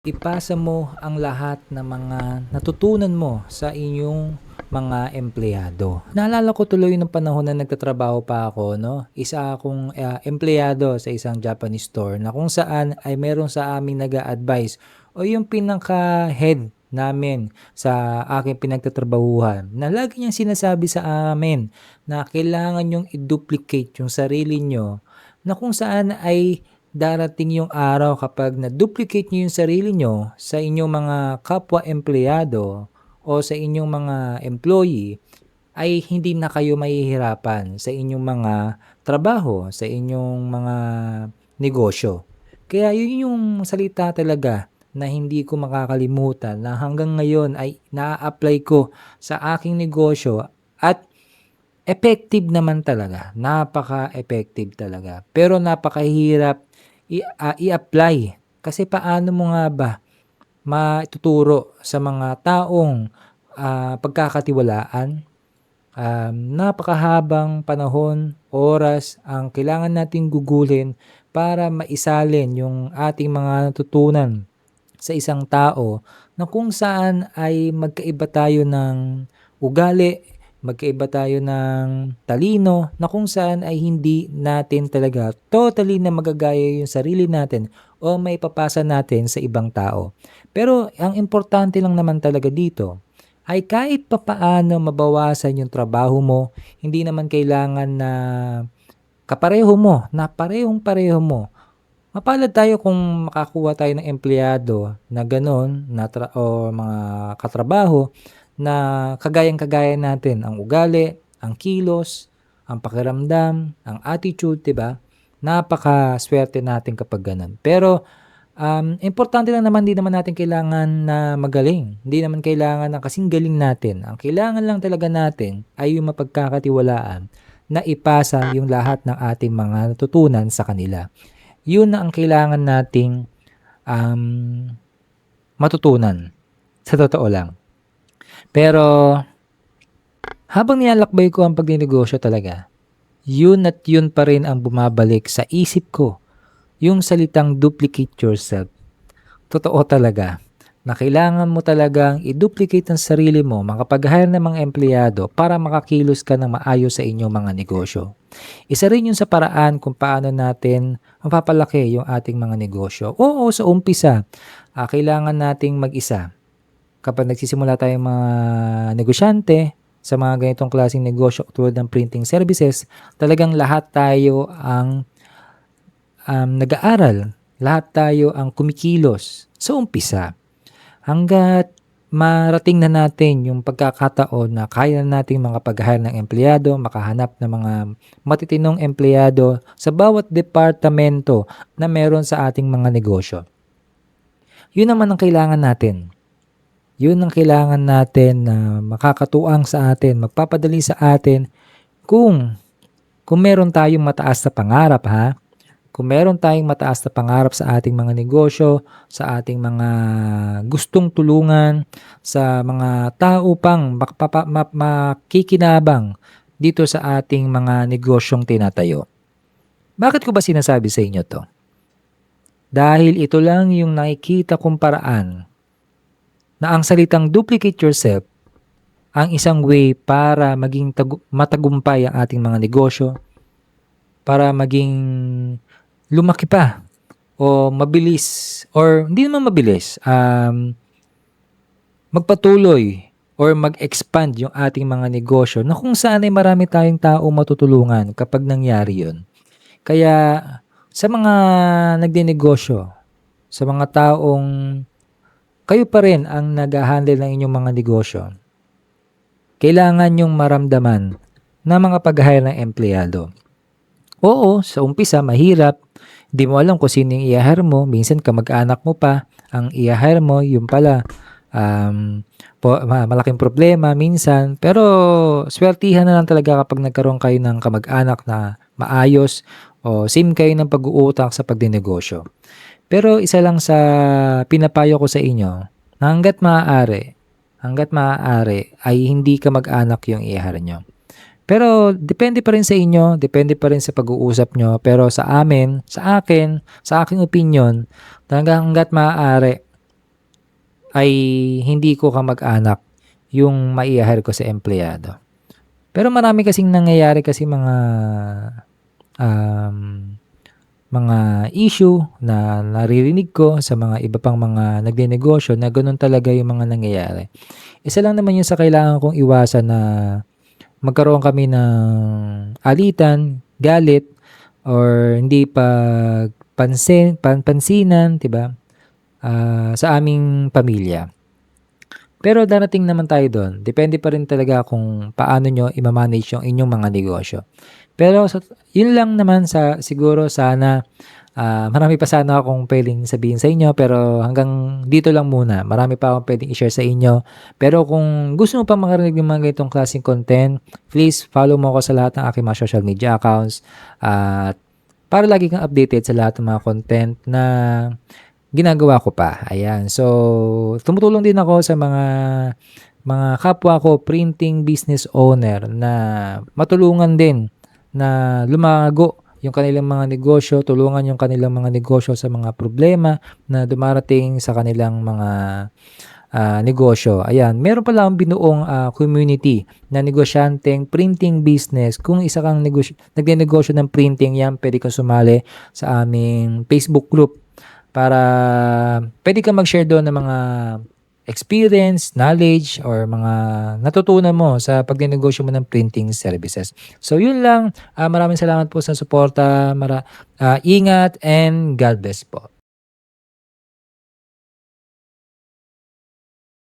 Ipasa mo ang lahat ng mga natutunan mo sa inyong mga empleyado. Naalala ko tuloy nung panahon na nagtatrabaho pa ako, no? Isa akong empleyado sa isang Japanese store na kung saan ay meron sa aming nag-a-advise o yung pinaka-head namin sa aking pinagtatrabahuhan na lagi niyang sinasabi sa amin na kailangan yung i-duplicate yung sarili nyo na kung saan ay darating yung araw kapag na-duplicate niyo yung sarili nyo sa inyong mga kapwa-empleyado o sa inyong mga employee, ay hindi na kayo mahihirapan sa inyong mga trabaho, sa inyong mga negosyo. Kaya yun yung salita talaga na hindi ko makakalimutan na hanggang ngayon ay na-apply ko sa aking negosyo at effective naman talaga, napaka-effective talaga. Pero napakahirap i-apply kasi paano mo nga ba maituturo sa mga taong pagkakatiwalaan? Napakahabang panahon, oras ang kailangan nating gugulin para maisalin yung ating mga natutunan sa isang tao na kung saan ay magkaiba tayo ng ugali, magkaiba tayo ng talino na kung saan ay hindi natin talaga totally na magagaya yung sarili natin o maipapasa natin sa ibang tao. Pero ang importante lang naman talaga dito ay kahit papaano mabawasan yung trabaho mo, hindi naman kailangan na kapareho mo, na parehong-pareho mo. Mapalad tayo kung makakuha tayo ng empleyado na gano'n na o mga katrabaho na kagayang-kagaya natin ang ugali, ang kilos, ang pakiramdam, ang attitude, 'di ba? Napakaswerte natin kapag gano'n. Pero importante lang naman, hindi naman natin kailangan na magaling. Hindi naman kailangan na kasing galing natin. Ang kailangan lang talaga natin ay yung mapagkakatiwalaan na ipasa yung lahat ng ating mga natutunan sa kanila. Yun na ang kailangan nating matutunan, sa totoo lang. Pero habang nilalakbay ko ang pagnenegosyo talaga, yun at yun pa rin ang bumabalik sa isip ko. Yung salitang duplicate yourself. Totoo talaga na kailangan mo talagang i-duplicate ang sarili mo, makapag-hire ng mga empleyado para makakilos ka ng maayos sa inyong mga negosyo. Isa rin yun sa paraan kung paano natin mapapalaki yung ating mga negosyo. Oo, sa umpisa, kailangan nating mag-isa. Kapag nagsisimula tayong mga negosyante sa mga ganitong klaseng negosyo tulad ng printing services, talagang lahat tayo ang nag-aaral, lahat tayo ang kumikilos sa umpisa. Hanggat marating na natin yung pagkakataon na kaya na nating makapag-hire ng empleyado, makahanap ng mga matitinong empleyado sa bawat departamento na meron sa ating mga negosyo. Yun naman ang kailangan natin. Yun ang kailangan natin na makakatuang sa atin, magpapadali sa atin kung meron tayong mataas na pangarap, ha? Kung meron tayong mataas na pangarap sa ating mga negosyo, sa ating mga gustong tulungan, sa mga tao pang makikinabang dito sa ating mga negosyong tinatayo. Bakit ko ba sinasabi sa inyo to? Dahil ito lang yung nakikita kong paraan na ang salitang duplicate yourself ang isang way para maging matagumpay ang ating mga negosyo, para maging lumaki pa o mabilis or hindi naman mabilis, magpatuloy or mag-expand yung ating mga negosyo na kung saan ay marami tayong tao matutulungan kapag nangyari yun. Kaya sa mga nagdinegosyo, sa mga taong kayo pa rin ang nag-handle ng inyong mga negosyo, kailangan yung maramdaman na mga pag-hire ng empleyado. Oo, sa umpisa mahirap. Hindi mo alam kung sino yung i-hire mo. Minsan kamag-anak mo pa ang i-hire mo. Yung pala, malaking problema minsan. Pero swertihan na lang talaga kapag nagkaroon kayo ng kamag-anak na maayos o same kayo ng pag-uutak sa pagdinegosyo. Pero isa lang sa pinapayo ko sa inyo, na hanggat maaari ay hindi kamag-anak yung i-hire nyo. Pero depende pa rin sa inyo, depende pa rin sa pag-uusap nyo. Pero sa akin, sa aking opinion, talagang hangga't maaari, ay hindi ko kamag-anak yung mai-hire ko sa empleyado. Pero marami kasing nangyayari kasi um, mga issue na naririnig ko sa mga iba pang mga nagnenegosyo na gano'n talaga yung mga nangyayari. Isa lang naman yun sa kailangan kong iwasan na magkaroon kami ng alitan, galit, or hindi pansinan, 'di ba, sa aming pamilya. Pero darating naman tayo do'n, depende pa rin talaga kung paano niyo ima-manage yung inyong mga negosyo. Pero yun lang naman siguro sana, marami pa sana akong puwedeng sabihin sa inyo pero hanggang dito lang muna. Marami pa akong puwedeng i-share sa inyo. Pero kung gusto mo pang makarinig ng mga ganitong klaseng content, please follow mo ako sa lahat ng aking mga social media accounts at para lagi kang updated sa lahat ng mga content na ginagawa ko pa, ayan. So, tumutulong din ako sa mga kapwa ko printing business owner na matulungan din na lumago yung kanilang mga negosyo, tulungan yung kanilang mga negosyo sa mga problema na dumarating sa kanilang mga negosyo. Ayan, meron pala akong binuong community na negosyanteng printing business. Kung isa kang nagnenegosyo ng printing, yan, pwede kang sumali sa aming Facebook group para pwede kang mag-share doon ng mga experience, knowledge, or mga natutunan mo sa pagnenegosyo mo ng printing services. So yun lang, maraming salamat po sa suporta, ingat and God bless po.